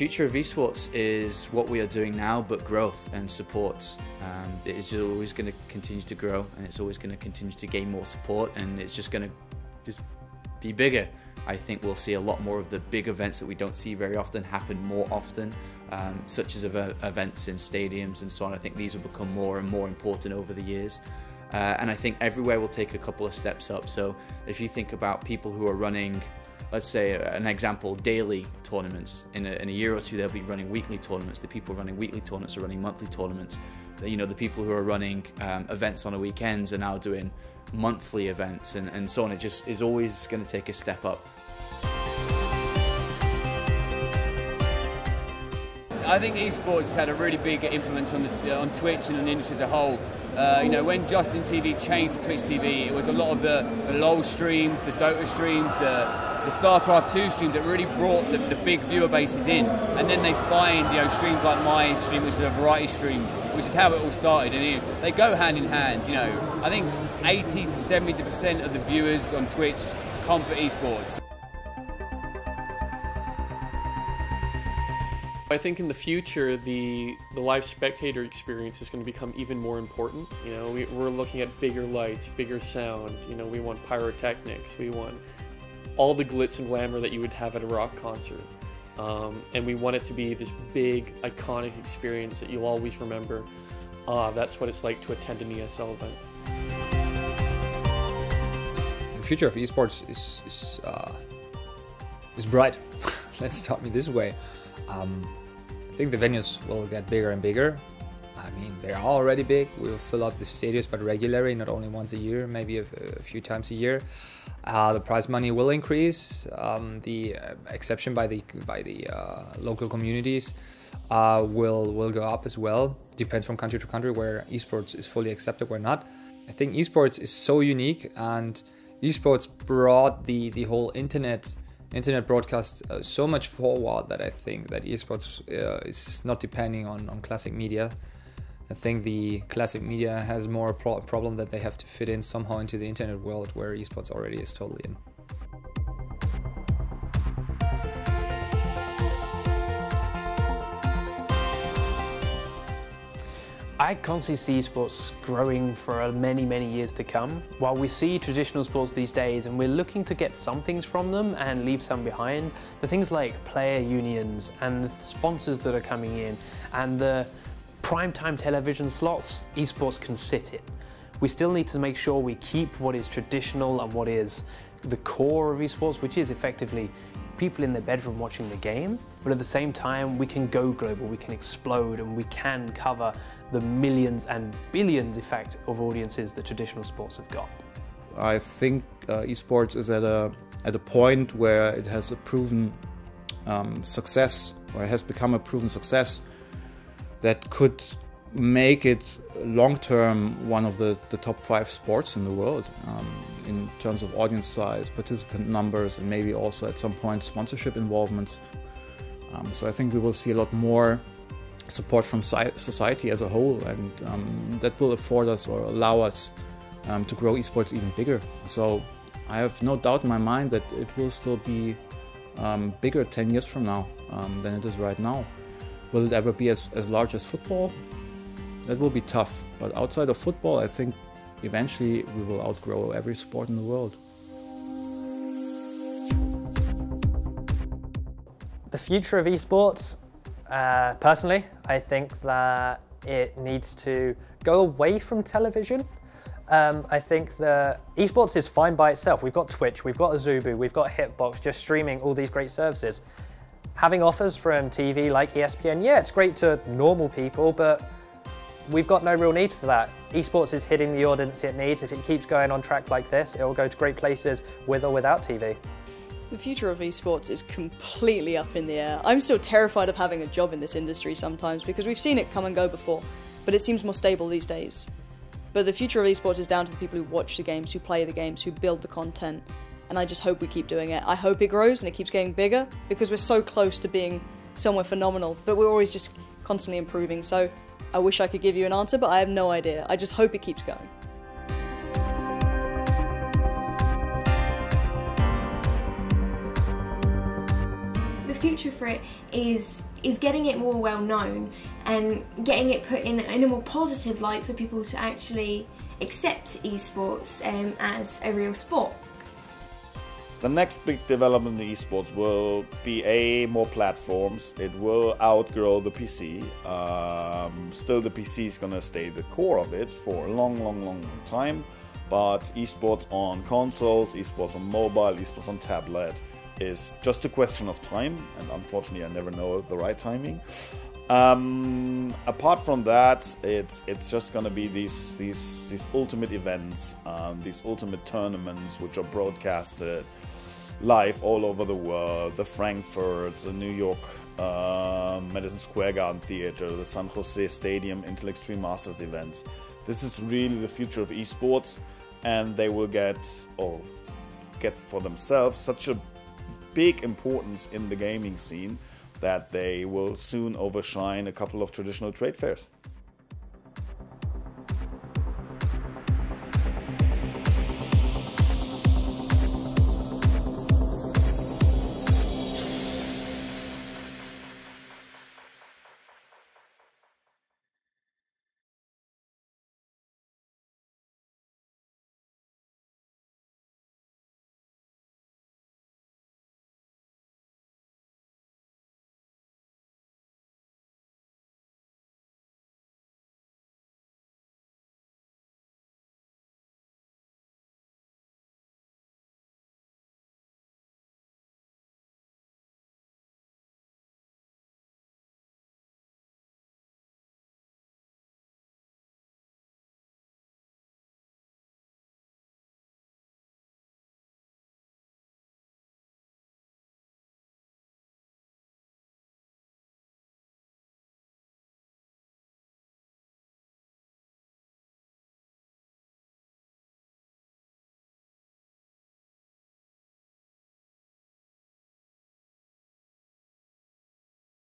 future of esports is what we are doing now, but growth and support. It is always going to continue to grow, and it's always going to continue to gain more support, and it's just going to be bigger. I think we'll see a lot more of the big events that we don't see very often happen more often, such as events in stadiums and so on. I think these will become more and more important over the years. And I think everywhere will take a couple of steps up. So if you think about people who are running, let's say an example, daily tournaments, in a year or two they'll be running weekly tournaments. The people running weekly tournaments are running monthly tournaments. You know, the people who are running events on the weekends are now doing monthly events, and so on. It just is always going to take a step up. I think esports has had a really big influence on Twitch and on the industry as a whole. You know, when Justin TV changed to Twitch TV, it was a lot of the LoL streams, the Dota streams, the StarCraft 2 streams that really brought the big viewer bases in. And then they find, you know, streams like my stream, which is a variety stream, which is how it all started. And they go hand in hand. You know, I think 80 to 70% of the viewers on Twitch come for esports. I think in the future, the live spectator experience is going to become even more important. You know, we're looking at bigger lights, bigger sound. You know, we want pyrotechnics. We want all the glitz and glamour that you would have at a rock concert. And we want it to be this big, iconic experience that you'll always remember. That's what it's like to attend an ESL event. The future of esports is bright. Let's start me this way. I think the venues will get bigger and bigger. I mean, they are already big. We'll fill up the stadiums, but regularly, not only once a year, maybe a few times a year. The prize money will increase. The acceptance by the local communities will go up as well. Depends from country to country where esports is fully accepted or not. I think esports is so unique, and esports brought the whole internet broadcast so much forward that I think that esports is not depending on classic media. I think the classic media has more problem that they have to fit in somehow into the internet world, where esports already is totally in. I constantly see esports growing for many, many years to come. While we see traditional sports these days and we're looking to get some things from them and leave some behind, the things like player unions and the sponsors that are coming in and the primetime television slots, esports can sit in. We still need to make sure we keep what is traditional and what is the core of esports, which is effectively people in their bedroom watching the game, but at the same time we can go global, we can explode, and we can cover the millions and billions, in fact, of audiences that traditional sports have got. I think esports is at a point where it has a proven success, or it has become a proven success that could make it long-term one of the top 5 sports in the world in terms of audience size, participant numbers, and maybe also at some point sponsorship involvements. So I think we will see a lot more support from society as a whole, and that will afford us or allow us to grow esports even bigger. So I have no doubt in my mind that it will still be bigger 10 years from now than it is right now. Will it ever be as large as football? That will be tough, but outside of football, I think eventually we will outgrow every sport in the world. The future of esports, personally, I think that it needs to go away from television. I think that esports is fine by itself. We've got Twitch, we've got Azubu, we've got Hitbox, just streaming all these great services. Having offers from TV like ESPN, yeah, it's great to normal people, but we've got no real need for that. Esports is hitting the audience it needs. If it keeps going on track like this, it will go to great places with or without TV. The future of esports is completely up in the air. I'm still terrified of having a job in this industry sometimes because we've seen it come and go before, but it seems more stable these days. But the future of esports is down to the people who watch the games, who play the games, who build the content, and I just hope we keep doing it. I hope it grows and it keeps getting bigger because we're so close to being somewhere phenomenal, but we're always just constantly improving. So I wish I could give you an answer, but I have no idea. I just hope it keeps going. The future for it is is getting it more well known and getting it put in a more positive light for people to actually accept esports as a real sport. The next big development in esports will be more platforms. It will outgrow the PC. Still, the PC is going to stay the core of it for a long time. But esports on consoles, esports on mobile, esports on tablet is just a question of time. And unfortunately, I never know the right timing. Apart from that, it's just going to be these ultimate events, these ultimate tournaments which are broadcasted live all over the world. The Frankfurt, the New York Madison Square Garden Theater, the San Jose Stadium Intel Extreme Masters events. This is really the future of esports, and they will get for themselves such a big importance in the gaming scene that they will soon overshine a couple of traditional trade fairs.